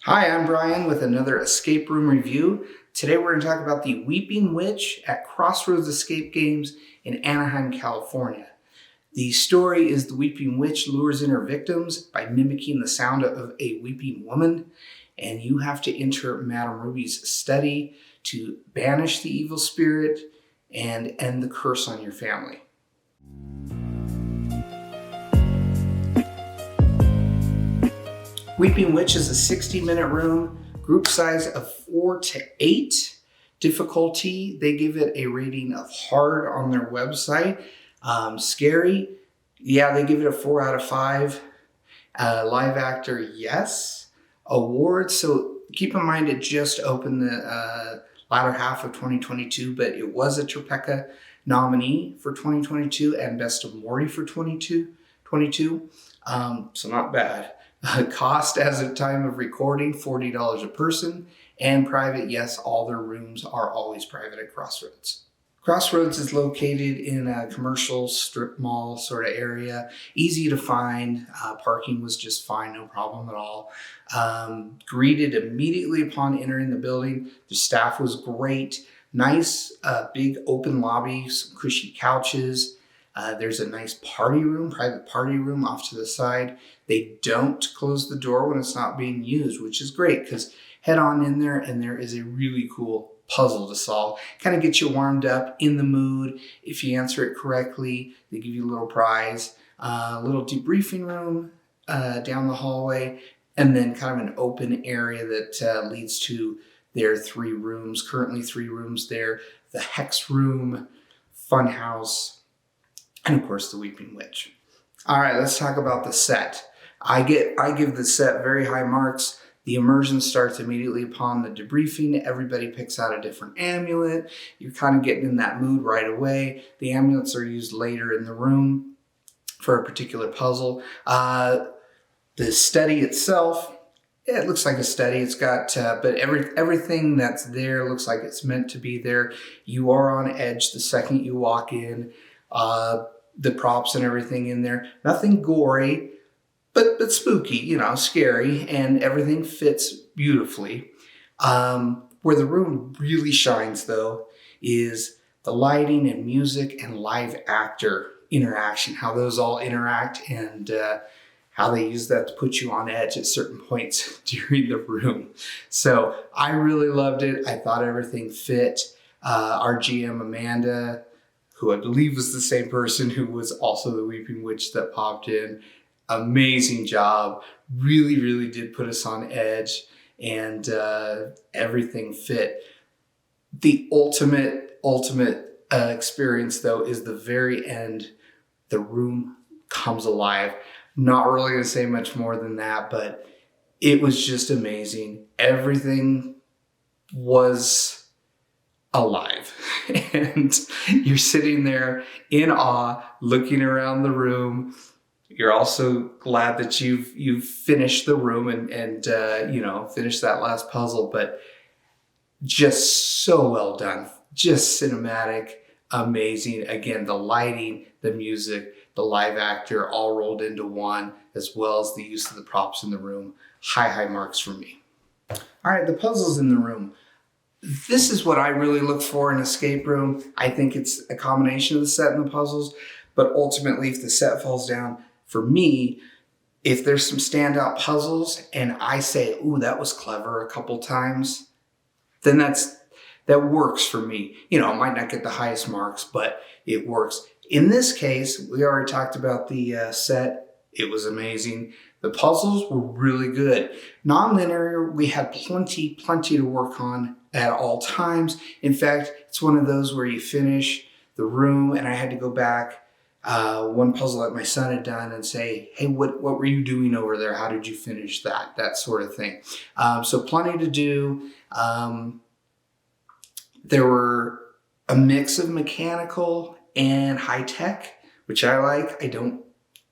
Hi, I'm Brian with another escape room review. Today we're going to talk about the Weeping Witch at Crossroads Escape Games in Anaheim, California. The story is the Weeping Witch lures in her victims by mimicking the sound of a weeping woman, and you have to enter Madame Ruby's study to banish the evil spirit and end the curse on your family. Weeping Witch is a 60-minute room, group size of 4 to 8. Difficulty, they give it a rating of hard on their website. Scary, yeah, they give it a 4 out of 5. Live actor, yes. Awards, so keep in mind it just opened the latter half of 2022, but it was a Tribeca nominee for 2022 and Best of Morty for 2022. So not bad. Cost as of time of recording, $40 a person, and private. Yes, all their rooms are always private at Crossroads. Crossroads is located in a commercial strip mall sort of area, easy to find. Parking was just fine, no problem at all. Greeted immediately upon entering the building. The staff was great. Nice, big open lobby, some cushy couches. There's a nice party room, private party room off to the side. They don't close the door when it's not being used, which is great because head on in there and there is a really cool puzzle to solve. Kind of gets you warmed up, in the mood. If you answer it correctly, they give you a little prize. A little debriefing room down the hallway, and then kind of an open area that leads to their 3 rooms. Currently 3 rooms there. The Hex Room, Funhouse, and of course the Weeping Witch. All right, let's talk about the set. I give the set very high marks. The immersion starts immediately upon the debriefing. Everybody picks out a different amulet. You're kind of getting in that mood right away. The amulets are used later in the room for a particular puzzle. The study itself, it looks like a study. It's got, but everything that's there looks like it's meant to be there. You are on edge the second you walk in. The props and everything in there. Nothing gory, but spooky, scary, and everything fits beautifully. Where the room really shines, though, is the lighting and music and live actor interaction, how those all interact and how they use that to put you on edge at certain points during the room. So I really loved it. I thought everything fit. Our GM, Amanda, who I believe was the same person who was also the Weeping Witch that popped in. Amazing job. Really, really did put us on edge, and everything fit. The ultimate experience, though, is the very end. The room comes alive. Not really going to say much more than that, but it was just amazing. Everything was alive, and you're sitting there in awe, looking around the room. You're also glad that you've finished the room and finished that last puzzle, but just so well done, just cinematic, amazing. Again, the lighting, the music, the live actor all rolled into one, as well as the use of the props in the room. High marks for me. All right, the puzzles in the room. This is what I really look for in an escape room. I think it's a combination of the set and the puzzles, but ultimately if the set falls down, for me, if there's some standout puzzles and I say, ooh, that was clever a couple times, then that works for me. It might not get the highest marks, but it works. In this case, we already talked about the set. It was amazing. The puzzles were really good. Non-linear, we had plenty to work on at all times. In fact, it's one of those where you finish the room and I had to go back one puzzle that my son had done and say, hey, what were you doing over there? How did you finish that? That sort of thing. So plenty to do. There were a mix of mechanical and high tech, which I like. I don't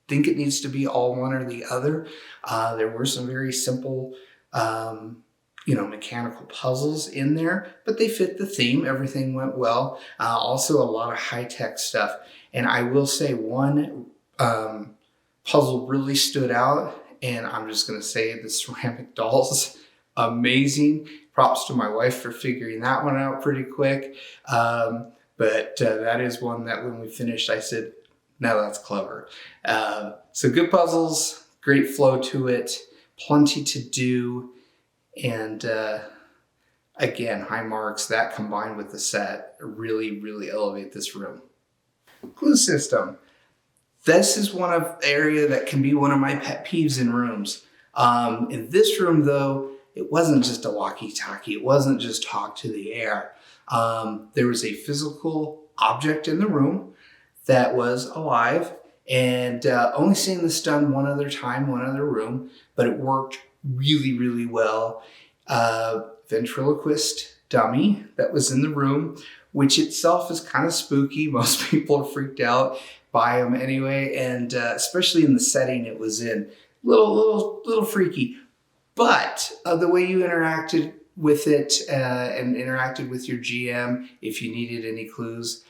think it needs to be all one or the other. There were some very simple mechanical puzzles in there, but they fit the theme. Everything went well. Also a lot of high-tech stuff. And I will say one puzzle really stood out, and I'm just going to say the ceramic dolls amazing. Props to my wife for figuring that one out pretty quick. But that is one that when we finished, I said, now that's clever. So good puzzles, great flow to it, plenty to do. And again, high marks. That combined with the set really, really elevate this room. Clue system. This is one of area that can be one of my pet peeves in rooms. In this room, though, it wasn't just a walkie-talkie. It wasn't just talk to the air. There was a physical object in the room that was alive, and only seen this done one other time, one other room, but it worked really, really well. Ventriloquist dummy that was in the room, which itself is kind of spooky. Most people are freaked out by them anyway, and especially in the setting it was in, little freaky. But the way you interacted with it and interacted with your GM, if you needed any clues,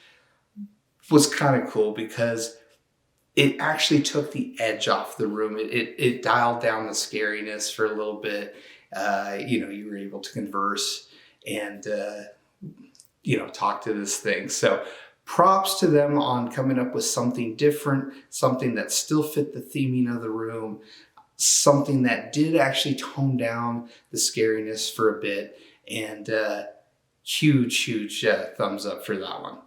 was kind of cool because it actually took the edge off the room. It dialed down the scariness for a little bit. You were able to converse and, talk to this thing. So props to them on coming up with something different, something that still fit the theming of the room, something that did actually tone down the scariness for a bit, and huge thumbs up for that one.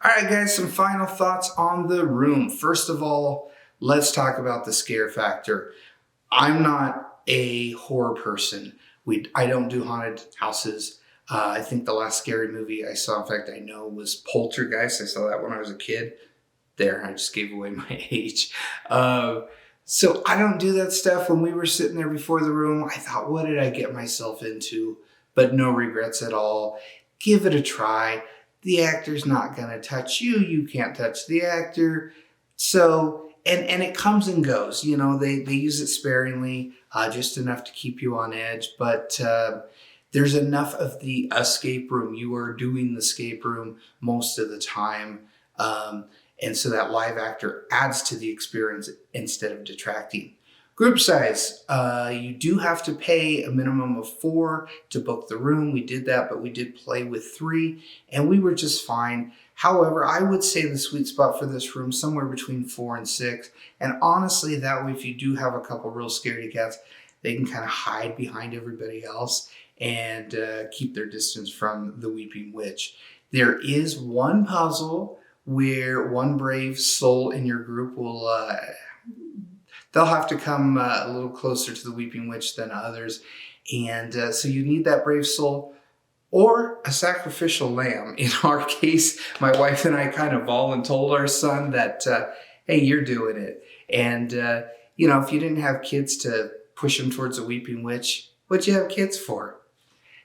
All right, guys, some final thoughts on the room. First of all, let's talk about the scare factor. I'm not a horror person. I don't do haunted houses. I think the last scary movie I saw, in fact, I know, was Poltergeist. I saw that when I was a kid. There, I just gave away my age. So I don't do that stuff. When we were sitting there before the room, I thought, what did I get myself into? But no regrets at all. Give it a try. The actor's not going to touch you. You can't touch the actor. So, and it comes and goes. They use it sparingly, just enough to keep you on edge. But there's enough of the escape room. You are doing the escape room most of the time. And so that live actor adds to the experience instead of detracting. Group size, you do have to pay a minimum of 4 to book the room. We did that, but we did play with 3, and we were just fine. However, I would say the sweet spot for this room, somewhere between 4 and 6. And honestly, that way, if you do have a couple real scaredy cats, they can kind of hide behind everybody else and keep their distance from the Weeping Witch. There is one puzzle where one brave soul in your group will, they'll have to come a little closer to the Weeping Witch than others. And so you need that brave soul or a sacrificial lamb. In our case, my wife and I kind of voluntold our son that, hey, you're doing it. And, if you didn't have kids to push them towards the Weeping Witch, what'd you have kids for?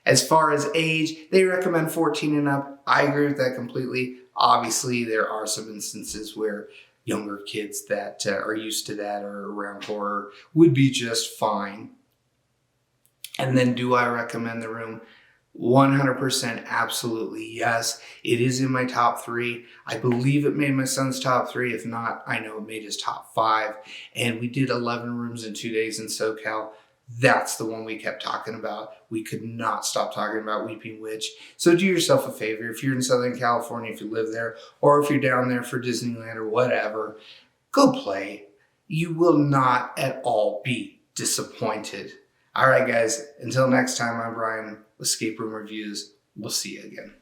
As far as age, they recommend 14 and up. I agree with that completely. Obviously, there are some instances where younger kids that are used to that or around horror would be just fine. And then do I recommend the room? 100% absolutely yes. It is in my top 3. I believe it made my son's top 3. If not, I know it made his top 5. And we did 11 rooms in 2 days in SoCal. That's the one we kept talking about. We could not stop talking about Weeping Witch. So do yourself a favor. If you're in Southern California, if you live there, or if you're down there for Disneyland or whatever, go play. You will not at all be disappointed. All right, guys. Until next time, I'm Brian with Escape Room Reviews. We'll see you again.